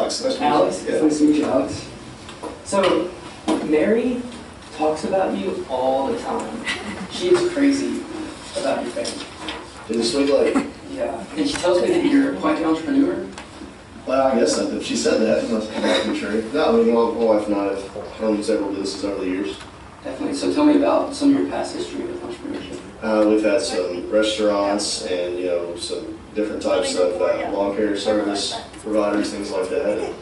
Alex. Nice to meet you. Alex, Yeah. nice to meet you, Alex. So, Mary talks about you all the time. She is crazy about your family. She's a sweet lady. Yeah, and she tells me that you're quite the entrepreneur. Well, I guess if she said that, it must be true. No, I mean, my wife and I have owned several businesses over the years. Definitely. So tell me about some of your past history with entrepreneurship. We've had some restaurants and, you know, some different types of lawn care service providers, things like that. And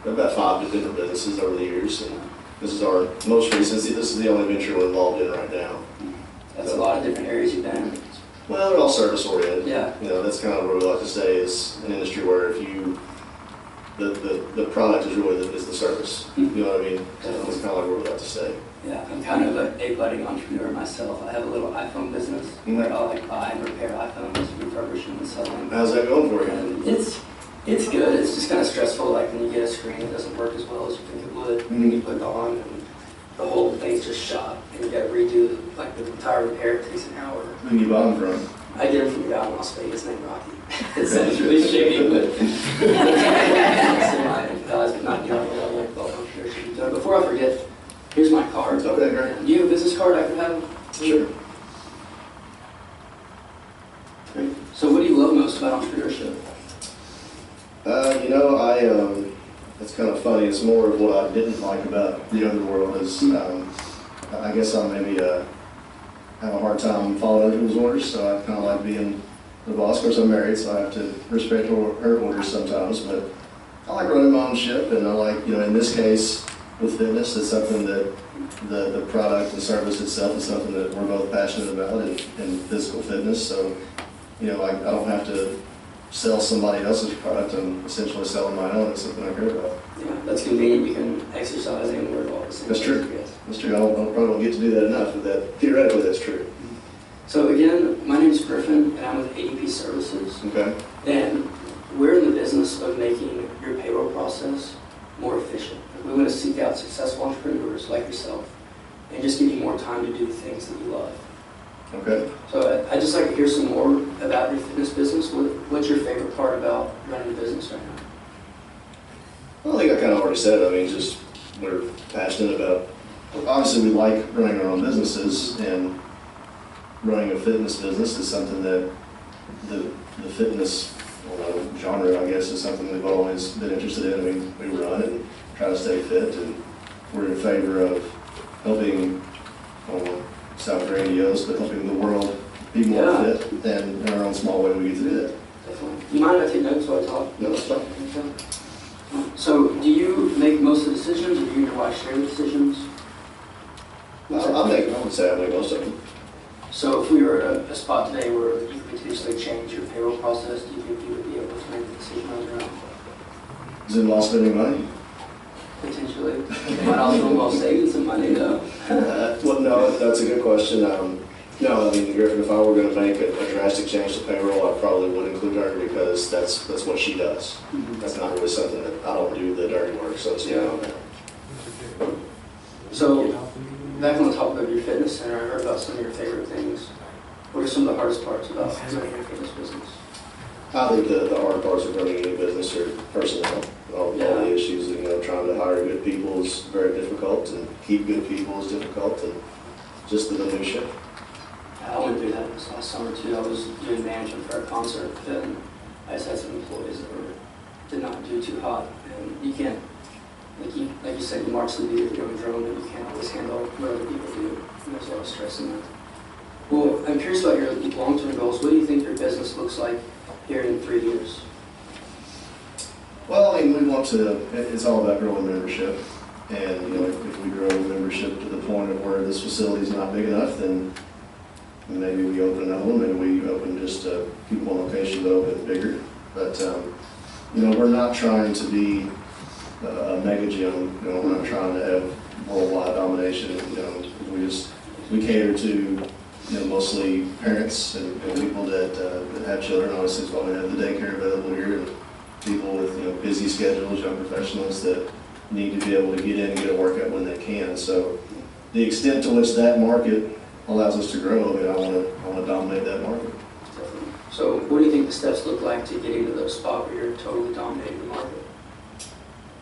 we've about 5 different businesses over the years. And this is our most recent. This is the only venture we're involved in right now. That's a lot of different areas you've been in. Well, they're all service oriented. Yeah. You know, that's kind of what we like to say is an industry where if you, the product is really is the service. You know what I mean? That's kind of like what we like to say. Yeah, I'm kind of a budding entrepreneur myself. I have a little iPhone business where I like buy and repair iPhones, refurbish them and sell them. How's that going for you? And it's good. It's just kind of stressful, like when you get a screen that doesn't work as well as you think it would, and you put it on and the whole thing's just shot, and you got to redo like the entire repair. It takes an hour. Who do you buy them from? I get them from a guy in Las Vegas named Rocky. It sounds really shady, but not the level of entrepreneurship. So before I forget, here's my card. Okay, great. Do you have a business card I could have? Sure. Great. So what do you love most about entrepreneurship? You know, it's kind of funny. It's more of what I didn't like about the other world is, I guess I maybe have a hard time following other people's orders, so I kind of like being the boss. Of course, I'm married, so I have to respect her orders sometimes, but I like running my own ship, and I like, you know, in this case, with fitness, it's something that the product and service itself is something that we're both passionate about in physical fitness, so, you know, I don't have to sell somebody else's product. I'm essentially selling my own. It's something I care about. Yeah, that's convenient. You can exercise and work all at the same time. That's true. Yes. That's true. I probably don't get to do that enough, but that theoretically that's true. So again, my name is Griffin, and I'm with ADP Services. Okay. And we're in the business of making your payroll process more efficient. We want to seek out successful entrepreneurs like yourself and just give you more time to do the things that you love. Okay. So I'd just like to hear some more about your fitness business. What's your favorite part about running the business right now? Well, I think I kind of already said it. I mean, just we're passionate about, obviously we like running our own businesses, and running a fitness business is something that the fitness genre, I guess, is something we've always been interested in. We run and try to stay fit, and we're in favor of helping, sound grandiose, but helping the world be more fit, and in our own small way we get to do that. Definitely. You mind if I take notes while I talk? No, that's fine. Okay. So, do you make most of the decisions, or do you and your wife share the decisions? I would say I make most of them. So, if we were at a spot today where you could potentially change your payroll process, do you think you would be able to make the decision on your own? Is it involve spending money? Potentially. It might also involve saving some money, though. Well, no, that's a good question. No, I mean, Griffin, if I were going to make a drastic change to payroll, I probably would include her because that's what she does. That's not really something that I don't do the dirty work, so to speak. Yeah. So, back on the topic of your fitness center, I heard about some of your favorite things. What are some of the hardest parts about running your fitness business? I think the hard parts of running any business are personnel. All the issues, you know, trying to hire good people is very difficult, and keep good people is difficult, and just the minutia. I went through that this last summer too. I was doing management for a concert, and I just had some employees that did not do too hot, and you can't, like you said, you march the beat if you're doing drone, and you can't always handle what other people do. And there's a lot of stress in that. Well, I'm curious about your long-term goals. What do you think your business looks like here in 3 years? Well, I mean, we want to, it's all about growing membership. And, you know, if we grow membership to the point of where this facility is not big enough, then maybe we open another one. Maybe we open just keep one location but open bigger. But, you know, we're not trying to be a mega gym. You know, we're not trying to have worldwide domination. You know, we cater to, you know, mostly parents and people that have children. Obviously, it's why we have the daycare available here. And people with, you know, busy schedules, young professionals that need to be able to get in and get a workout when they can. So the extent to which that market allows us to grow, I mean, I want to dominate that market. So what do you think the steps look like to getting to the spot where you're totally dominating the market?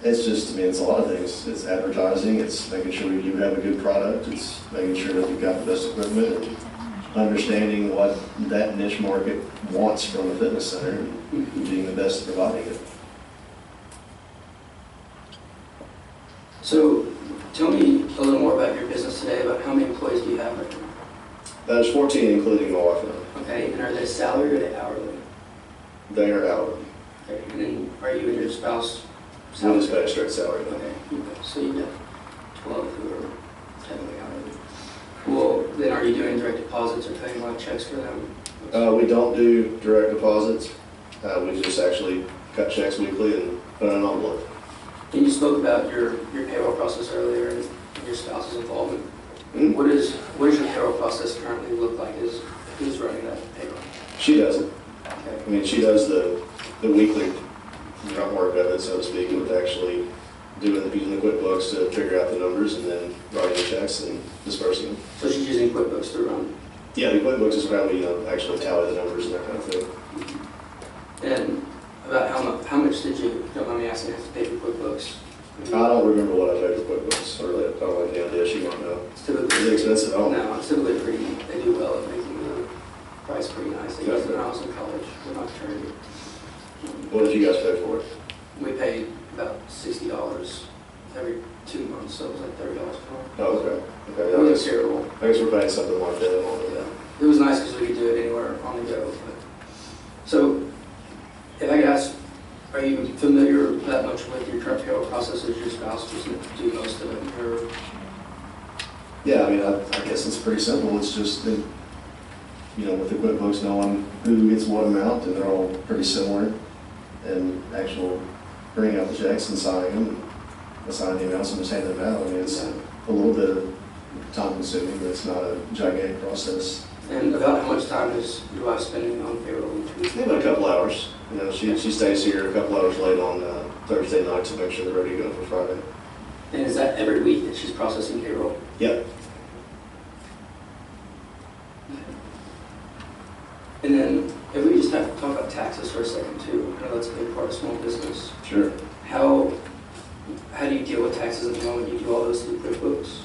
It's just, I mean, it's a lot of things. It's advertising, it's making sure you have a good product, it's making sure that you've got the best equipment, and understanding what that niche market wants from a fitness center, and being the best at providing it. So tell me a little more about your business today, about how many employees do you have right now? There's 14, including my wife and I. Okay, and are they salary or are they hourly? They are hourly. Okay, and then are you and your spouse We salary? just pay a straight salary. Okay, so you got 12 who are technically hourly. Well, then are you doing direct deposits or cutting a lot of checks for them? We don't do direct deposits. We just actually cut checks weekly and put it in an envelope. And you spoke about your payroll process earlier and your spouse's involvement. Mm-hmm. What is your payroll process currently look like? Who's running that payroll? She does it. Okay. I mean, she does the weekly grunt work of it, so to speak, with actually using the QuickBooks to figure out the numbers and then writing the checks and dispersing them. So she's using QuickBooks to run. Yeah, the QuickBooks is how we actually tally the numbers and that kind of thing. And about how much did you, don't mind me asking, have to pay for QuickBooks? I don't remember what I paid for QuickBooks. I don't have any idea. She won't know. It's typically, Is it expensive? Oh. No, it's typically pretty, they do well at making the price pretty nice. They used it when I was in college with my fraternity. What did you guys pay for it? We paid about $60 every 2 months, so it was like $30 per month. Oh, okay. Okay. It was terrible. I guess we're paying something like that on it. Yeah. It was nice because we could do it anywhere on the go. But. So, if I could ask, are you familiar that much with your current payroll process? Does your spouse just do most of it? Or? Yeah, I mean, I guess it's pretty simple. It's just that, with the QuickBooks, knowing who gets what amount, and they're all pretty similar, and actual bringing out the checks and signing them, and assigning the amounts and just handing them out. I mean, it's a little bit of time consuming, but it's not a gigantic process. And about how much time is your wife spending on payroll each week? Maybe a couple hours. She stays here a couple hours late on Thursday night to make sure they're ready to go for Friday. And is that every week that she's processing payroll? Yep. And then, if we just have to talk about taxes for a second too, I know that's a big part of small business. Sure. How do you deal with taxes at the moment? You do all those through QuickBooks?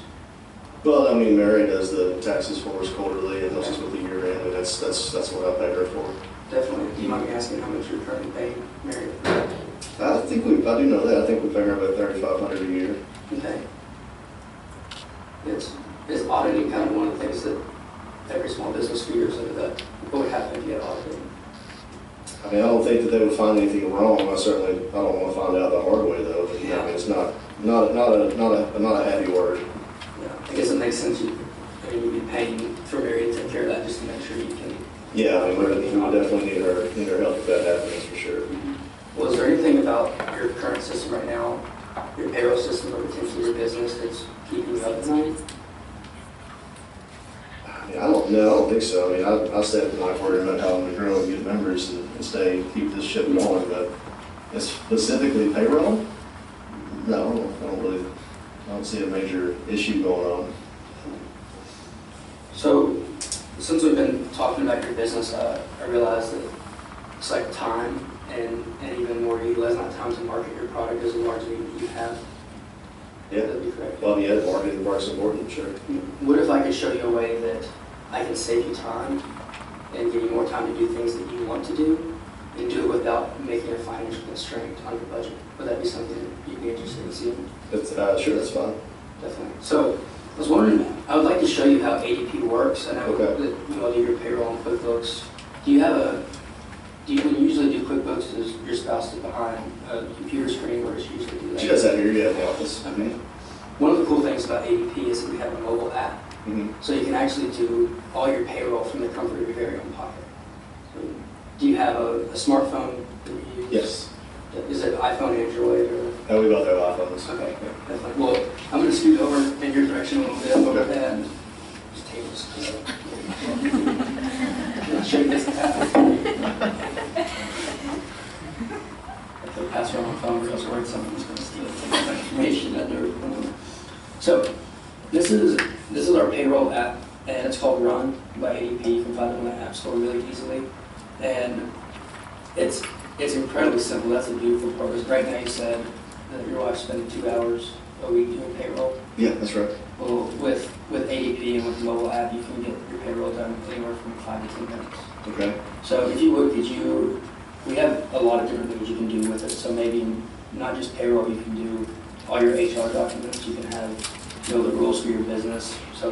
Well, I mean, Mary does the taxes for us quarterly, and helps us with the year end, and that's what I pay her for. Definitely. Do you mind me asking how much you're currently paying Mary? I do know that. I think we pay her about $3,500 a year. Okay. Is auditing kind of one of the things that every small business figures into that? What would happen if you had audited? I mean, I don't think that they would find anything wrong. I don't want to find out the hard way though. I mean, it's not a happy word. Yeah, I guess it makes sense. You'd be paying for Mary to take care of that just to make sure you can. Yeah, I mean, we definitely need her help if that happens for sure. Well, is there anything about your current system right now, your payroll system, or potentially your business that's keeping you up at night? I mean, I don't think so. I mean, I stay up at night worrying about how I'm going to grow and get members and keep this ship going, but as specifically payroll, no, I don't see a major issue going on. So, since we've been talking about your business, I realize that it's like time and even more utilizing that time to market your product is a large need that you have. Yeah. That'd be correct. Well, yeah, marketing part's important, sure. What if I could show you a way that I can save you time and give you more time to do things that you want to do and do it without making a financial constraint on your budget? Would that be something that you'd be interested in seeing? Sure, that's fine. Definitely. So, I was wondering, I would like to show you how ADP works. I know that you all do your payroll on QuickBooks. When you usually do QuickBooks, does your spouse sit behind a computer screen, or does she usually do that? She does that here, yeah, in the office. Okay. One of the cool things about ADP is that we have a mobile app. Mm-hmm. So you can actually do all your payroll from the comfort of your very own pocket. So, do you have a smartphone that you use? Yes. Is it iPhone, Android, or? We both have iPhones. Okay, definitely. Well, I'm going to scoot over in your direction a little bit, Okay. and just tables. Shake this cat. If they pass around my phone, because worried someone's going to steal the information that they're. So, this is our payroll app, and it's called Run by ADP. You can find it on the App Store really easily, and it's incredibly simple. That's the beautiful part. Because right now you said that your wife's spending 2 hours a week doing payroll. Yeah, that's right. Well, with ADP and with the mobile app, you can get your payroll done anywhere from 5 to 10 minutes. Okay. So if you would, we have a lot of different things you can do with it. So maybe not just payroll, you can do all your HR documents. You can have, the rules for your business. So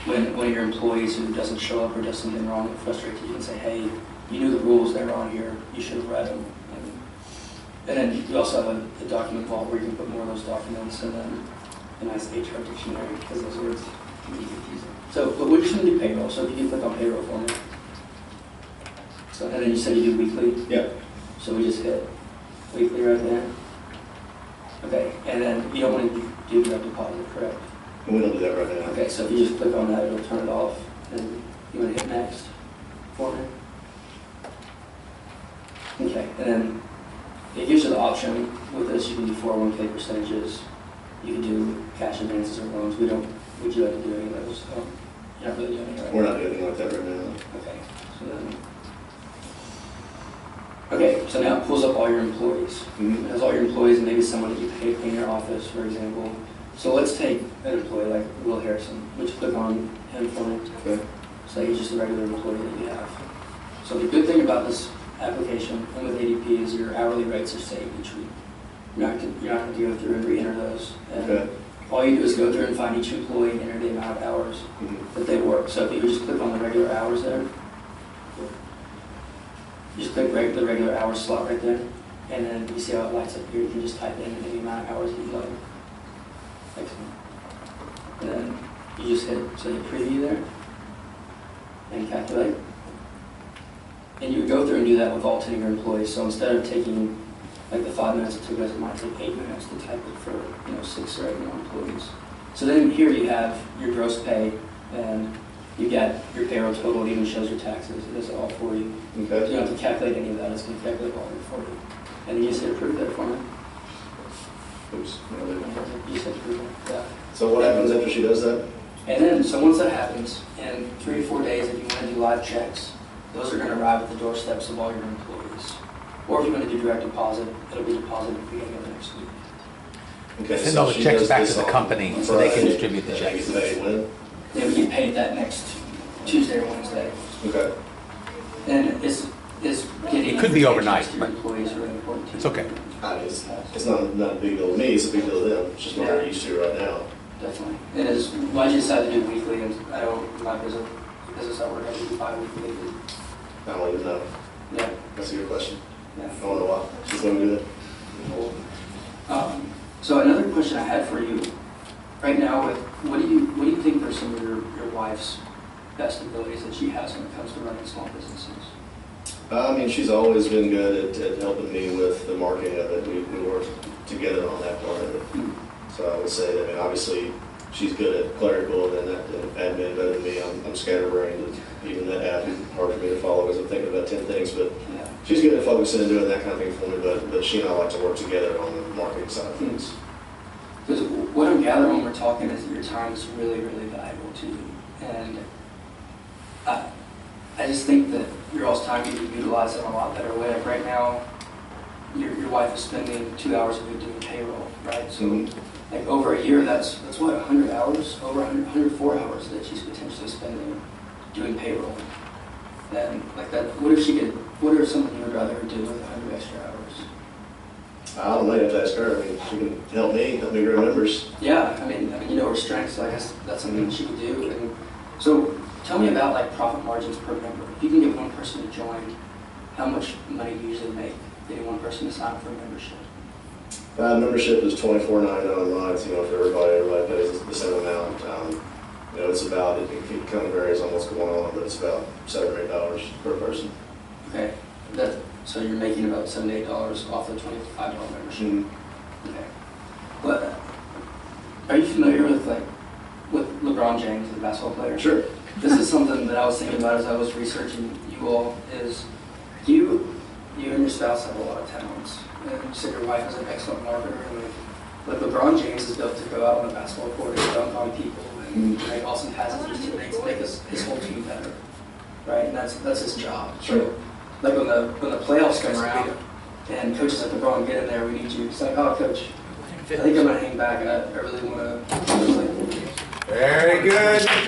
when one of your employees who doesn't show up or does something wrong that frustrates you, you can say, hey, you knew the rules, they were on here, you should have read them. And then you also have a document vault where you can put more of those documents, and then a nice HR dictionary, because those words can be confusing. So, but we're just going to do payroll. So if you can click on payroll for me. So, and then you said you do weekly? Yeah. So we just hit weekly right there. Okay, and then you don't want to do direct deposit, correct? We don't do that right now. Okay, so if you just click on that, it'll turn it off, and you want to hit next for me. Okay, and then it gives you the option with this. You can do 401k percentages. You can do cash advances or loans. Would you like to do any of those? You're not really doing any right We're not doing anything like that right now. Okay, so then. Okay, so now it pulls up all your employees. Mm-hmm. It has all your employees and maybe someone that you pay in your office, for example. So let's take an employee like Will Harrison. Would you click on him for me? Okay. So he's just a regular employee that you have. So the good thing about this application and with ADP is your hourly rates are saved each week. You're not going to go through and re-enter those. And Okay. all you do is go through and find each employee and enter the amount of hours that they work. So if you just click on the regular hours there, you just click the regular hours slot right there, and then you see how it lights up here. You can just type in any amount of hours that you like. Excellent. And then you just hit preview there and calculate. And you would go through and do that with all 10 of your employees. So instead of taking like the 5 minutes it took us, it might take 8 minutes to type it for 6 or 8 more employees. So then here you have your gross pay, and you got your payroll total. It even shows your taxes. It does it all for you. Okay. You don't have to calculate any of that. It's going to calculate all of it for you. And you just hit approve there for me. Oops. You just hit approve there. Yeah. So what happens after she does that? And then, so once that happens, in 3 to 4 days, if you want to do live checks, those are going to arrive at the doorsteps of all your employees. Or if you want to do direct deposit, it'll be deposited at the beginning of the next week. Okay. Send so all the she checks does back this to the on company so they can Friday, distribute the and checks. they get paid when? They would get paid that next Tuesday or Wednesday. Okay. And is getting It could be overnight, to your but employees really important to you. it's okay. It's not a big deal to me. It's a big deal to them. It's just what they're used to right now. Definitely. And why did you decide to do weekly? And I don't, my business I work at, we do bi-weekly. I don't even know. Yeah. That's a good question. Yeah. I don't know why. She's going to do that. So another question I had for you, right now, what do you think are some of your wife's best abilities that she has when it comes to running small businesses? I mean, she's always been good at helping me with the marketing of it. We work together on that part of it. So I would say, I mean, obviously, she's good at clerical and admin better than me. I'm scatterbrained, and even that app is hard for me to follow because I'm thinking about 10 things. But Yeah. she's good at focusing and doing that kind of thing for me. But she and I like to work together on the marketing side of things. Because what I'm gathering when we're talking is that your time is really, really valuable to you. And I just think that your all's time, you can utilize it in a lot better way. Like right now, your wife is spending 2 hours a week doing payroll, right? So like over a year, that's what, 100 hours? Over 104 hours that she's potentially spending doing payroll. And like that, what are something you would rather her do with 100 extra hours? I don't know, you have to ask her. I mean, she can help me grow numbers. Yeah, I mean, you know her strengths, so I guess that's something she could do. And so tell me about like profit margins per member. If you can get one person to join, how much money do you usually make getting one person to sign up for a membership? Membership is $24.99 a month. For everybody pays the same amount. It's about, it kind of varies on what's going on, but it's about $7 or $8 per person. Okay, so you're making about $7 to $8 off the $25 membership. Okay, but are you familiar with LeBron James, the basketball player? Sure. This is something that I was thinking about as I was researching you all. Is you and your spouse have a lot of talents. And you said your wife is an excellent marketer. And LeBron James is built to go out on the basketball court and dunk on people and make awesome passes to his teammates, make his whole team better, right? And that's his job. Sure. Like when the playoffs come around and coaches like LeBron, get in there, we need you. It's like, oh, coach, think I'm gonna hang back. I really wanna. Very good.